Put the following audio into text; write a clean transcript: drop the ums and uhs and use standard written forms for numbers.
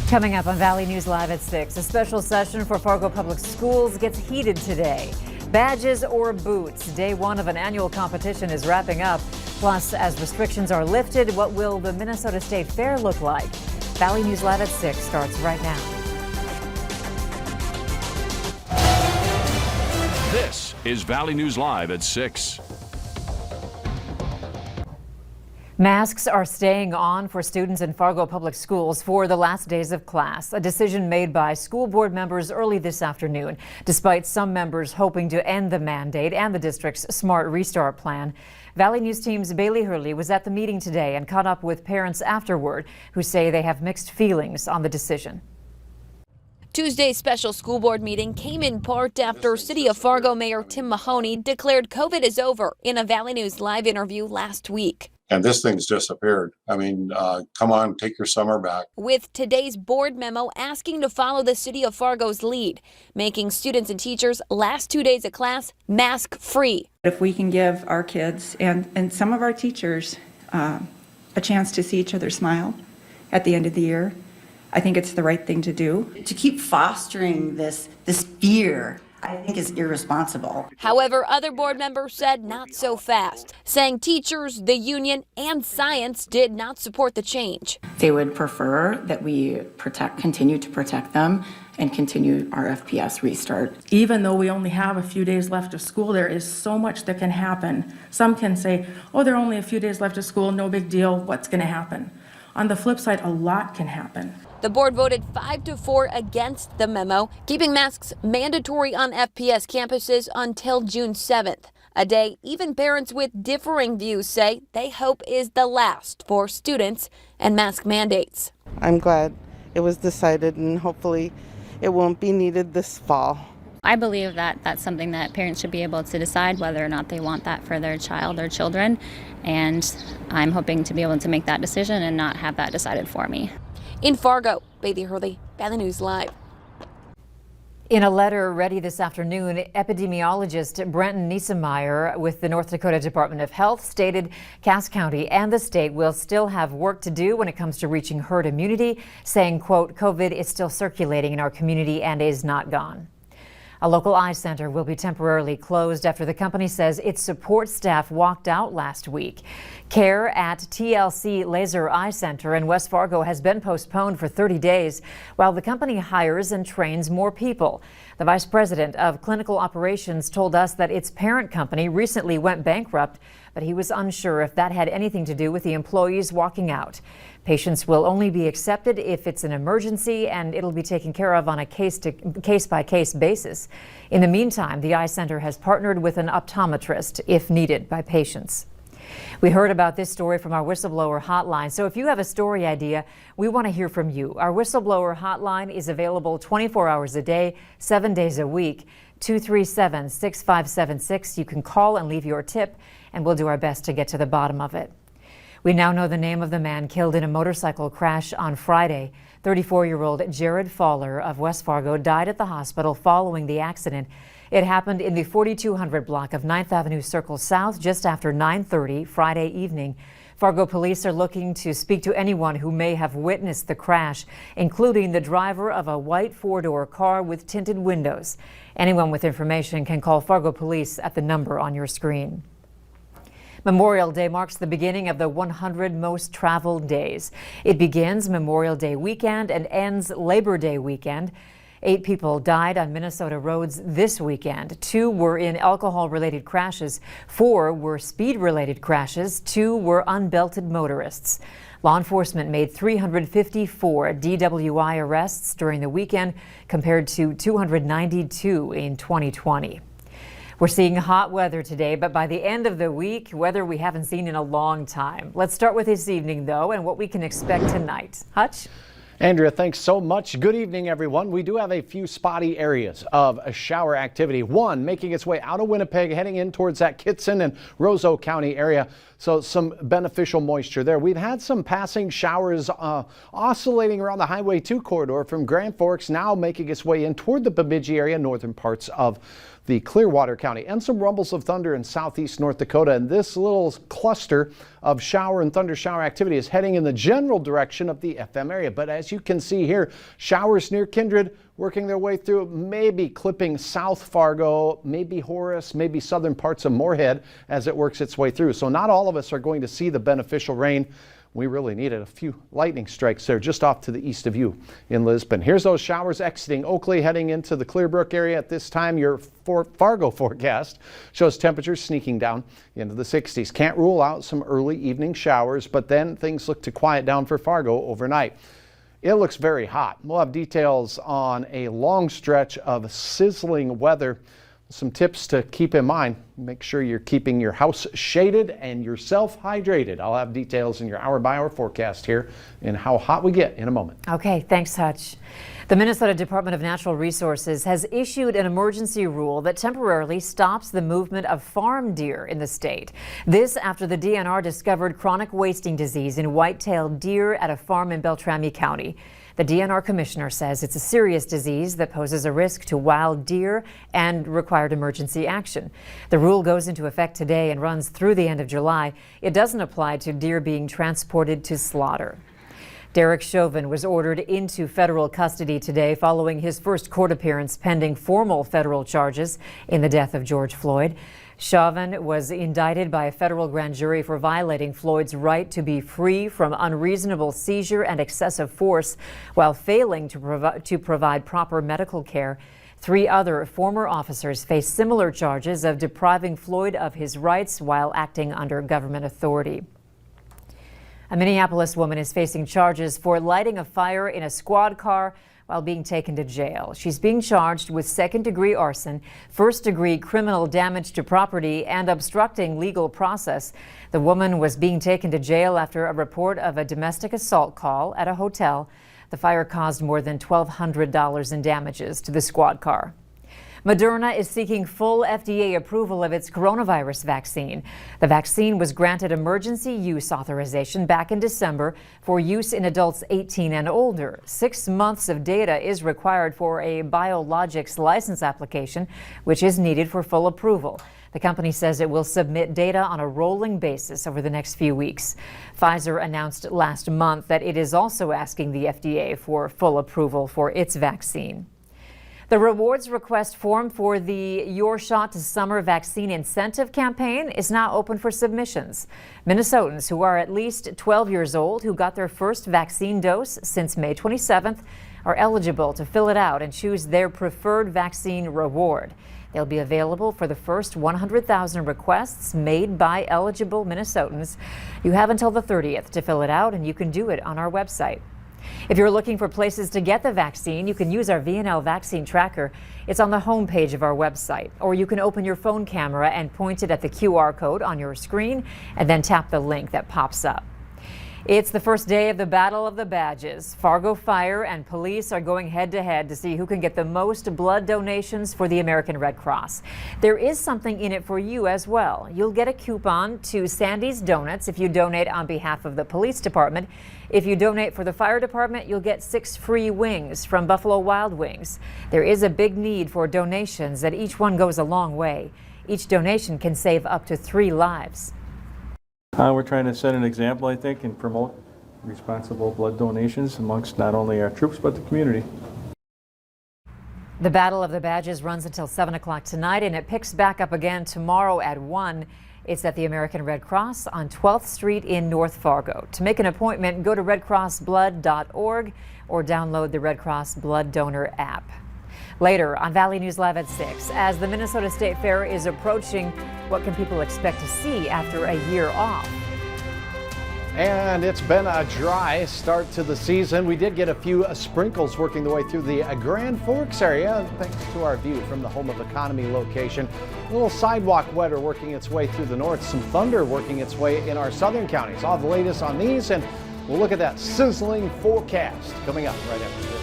Coming up on Valley News Live at 6, a special session for Fargo Public Schools gets heated today. Badges or boots? Day one of an annual competition is wrapping up. Plus, as restrictions are lifted, what will the Minnesota State Fair look like? Valley News Live at 6 starts right now. This is Valley News Live at 6. Masks are staying on for students in Fargo Public Schools for the last days of class, a decision made by school board members early this afternoon, despite some members hoping to end the mandate and the district's Smart Restart plan. Valley News Team's Bailey Hurley was at the meeting today and caught up with parents afterward who say they have mixed feelings on the decision. Tuesday's special school board meeting came in part after City of Fargo Mayor Tim Mahoney declared COVID is over in a Valley News Live interview last week. And this thing's disappeared. I mean, come on, take your summer back. With today's board memo asking to follow the City of Fargo's lead, making students and teachers last 2 days of class mask free. If we can give our kids and some of our teachers a chance to see each other smile at the end of the year, I think it's the right thing to do. To keep fostering this fear, I think, is irresponsible. However, other board members said not so fast, saying teachers, the union, and science did not support the change. They would prefer that we continue to protect them and continue our FPS restart. Even though we only have a few days left of school, there is so much that can happen. Some can say, oh, there are only a few days left of school, no big deal, what's going to happen? On the flip side, a lot can happen. The board voted 5-4 against the memo, keeping masks mandatory on FPS campuses until June 7th, a day even parents with differing views say they hope is the last for students and mask mandates. I'm glad it was decided, and hopefully it won't be needed this fall. I believe that that's something that parents should be able to decide whether or not they want that for their child or children, and I'm hoping to be able to make that decision and not have that decided for me. In Fargo, Bailey Hurley, Valley News Live. In a letter ready this afternoon, epidemiologist Brenton Niesemeyer with the North Dakota Department of Health stated Cass County and the state will still have work to do when it comes to reaching herd immunity, saying, quote, COVID is still circulating in our community and is not gone. A local eye center will be temporarily closed after the company says its support staff walked out last week. Care at TLC Laser Eye Center in West Fargo has been postponed for 30 days while the company hires and trains more people. The vice president of clinical operations told us that its parent company recently went bankrupt, but he was unsure if that had anything to do with the employees walking out. Patients will only be accepted if it's an emergency, and it'll be taken care of on a case-by-case basis. In the meantime, the eye center has partnered with an optometrist if needed by patients. We heard about this story from our whistleblower hotline, so if you have a story idea, we want to hear from you. Our whistleblower hotline is available 24 hours a day, 7 days a week, 237-6576. You can call and leave your tip, and we'll do our best to get to the bottom of it. We now know the name of the man killed in a motorcycle crash on Friday. 34-year-old Jared Fowler of West Fargo died at the hospital following the accident. It happened in the 4200 block of 9th Avenue Circle South just after 9:30 Friday evening. Fargo police are looking to speak to anyone who may have witnessed the crash, including the driver of a white four-door car with tinted windows. Anyone with information can call Fargo police at the number on your screen. Memorial Day marks the beginning of the 100 most traveled days. It begins Memorial Day weekend and ends Labor Day weekend. 8 people died on Minnesota roads this weekend. 2 were in alcohol-related crashes. 4 were speed-related crashes. 2 were unbelted motorists. Law enforcement made 354 DWI arrests during the weekend compared to 292 in 2020. We're seeing hot weather today, but by the end of the week, weather we haven't seen in a long time. Let's start with this evening, though, and what we can expect tonight. Hutch? Andrea, thanks so much. Good evening, everyone. We do have a few spotty areas of shower activity. One making its way out of Winnipeg, heading in towards that Kittson and Roseau County area. So some beneficial moisture there. We've had some passing showers oscillating around the Highway 2 corridor from Grand Forks, now making its way in toward the Bemidji area, northern parts of the Clearwater County, and some rumbles of thunder in southeast North Dakota. And this little cluster of shower and thunder shower activity is heading in the general direction of the FM area. But as you can see here, showers near Kindred working their way through, maybe clipping South Fargo, maybe Horace, maybe southern parts of Moorhead as it works its way through. So not all of us are going to see the beneficial rain. We really needed a few lightning strikes there just off to the east of you in Lisbon. Here's those showers exiting Oakley, heading into the Clearbrook area. At this time, your Fargo forecast shows temperatures sneaking down into the 60s. Can't rule out some early evening showers, but then things look to quiet down for Fargo overnight. It looks very hot. We'll have details on a long stretch of sizzling weather. Some tips to keep in mind. Make sure you're keeping your house shaded and yourself hydrated. I'll have details in your hour-by-hour forecast here and how hot we get in a moment. Okay, thanks, Hutch. The Minnesota Department of Natural Resources has issued an emergency rule that temporarily stops the movement of farm deer in the state. This after the DNR discovered chronic wasting disease in white-tailed deer at a farm in Beltrami County. The DNR commissioner says it's a serious disease that poses a risk to wild deer and required emergency action. The rule goes into effect today and runs through the end of July. It doesn't apply to deer being transported to slaughter. Derek Chauvin was ordered into federal custody today following his first court appearance pending formal federal charges in the death of George Floyd. Chauvin was indicted by a federal grand jury for violating Floyd's right to be free from unreasonable seizure and excessive force while failing to provide proper medical care. 3 other former officers face similar charges of depriving Floyd of his rights while acting under government authority. A Minneapolis woman is facing charges for lighting a fire in a squad car while being taken to jail. She's being charged with second-degree arson, first-degree criminal damage to property, and obstructing legal process. The woman was being taken to jail after a report of a domestic assault call at a hotel. The fire caused more than $1,200 in damages to the squad car. Moderna is seeking full FDA approval of its coronavirus vaccine. The vaccine was granted emergency use authorization back in December for use in adults 18 and older. 6 months of data is required for a biologics license application, which is needed for full approval. The company says it will submit data on a rolling basis over the next few weeks. Pfizer announced last month that it is also asking the FDA for full approval for its vaccine. The rewards request form for the Your Shot to Summer vaccine incentive campaign is now open for submissions. Minnesotans who are at least 12 years old who got their first vaccine dose since May 27th are eligible to fill it out and choose their preferred vaccine reward. They'll be available for the first 100,000 requests made by eligible Minnesotans. You have until the 30th to fill it out, and you can do it on our website. If you're looking for places to get the vaccine, you can use our VNL vaccine tracker. It's on the homepage of our website, or you can open your phone camera and point it at the QR code on your screen and then tap the link that pops up. It's the first day of the Battle of the Badges. Fargo Fire and police are going head-to-head to see who can get the most blood donations for the American Red Cross. There is something in it for you as well. You'll get a coupon to Sandy's Donuts if you donate on behalf of the police department. If you donate for the fire department, you'll get 6 free wings from Buffalo Wild Wings. There is a big need for donations, and each one goes a long way. Each donation can save up to 3 lives. We're trying to set an example, I think, and promote responsible blood donations amongst not only our troops but the community. The Battle of the Badges runs until 7 o'clock tonight, and it picks back up again tomorrow at 1. It's at the American Red Cross on 12th Street in North Fargo. To make an appointment, go to redcrossblood.org or download the Red Cross Blood Donor app. Later on Valley News Live at 6, as the Minnesota State Fair is approaching, what can people expect to see after a year off? And it's been a dry start to the season. We did get a few sprinkles working their way through the Grand Forks area, thanks to our view from the Home of Economy location. A little sidewalk weather working its way through the north, some thunder working its way in our southern counties. All the latest on these, and we'll look at that sizzling forecast coming up right after this.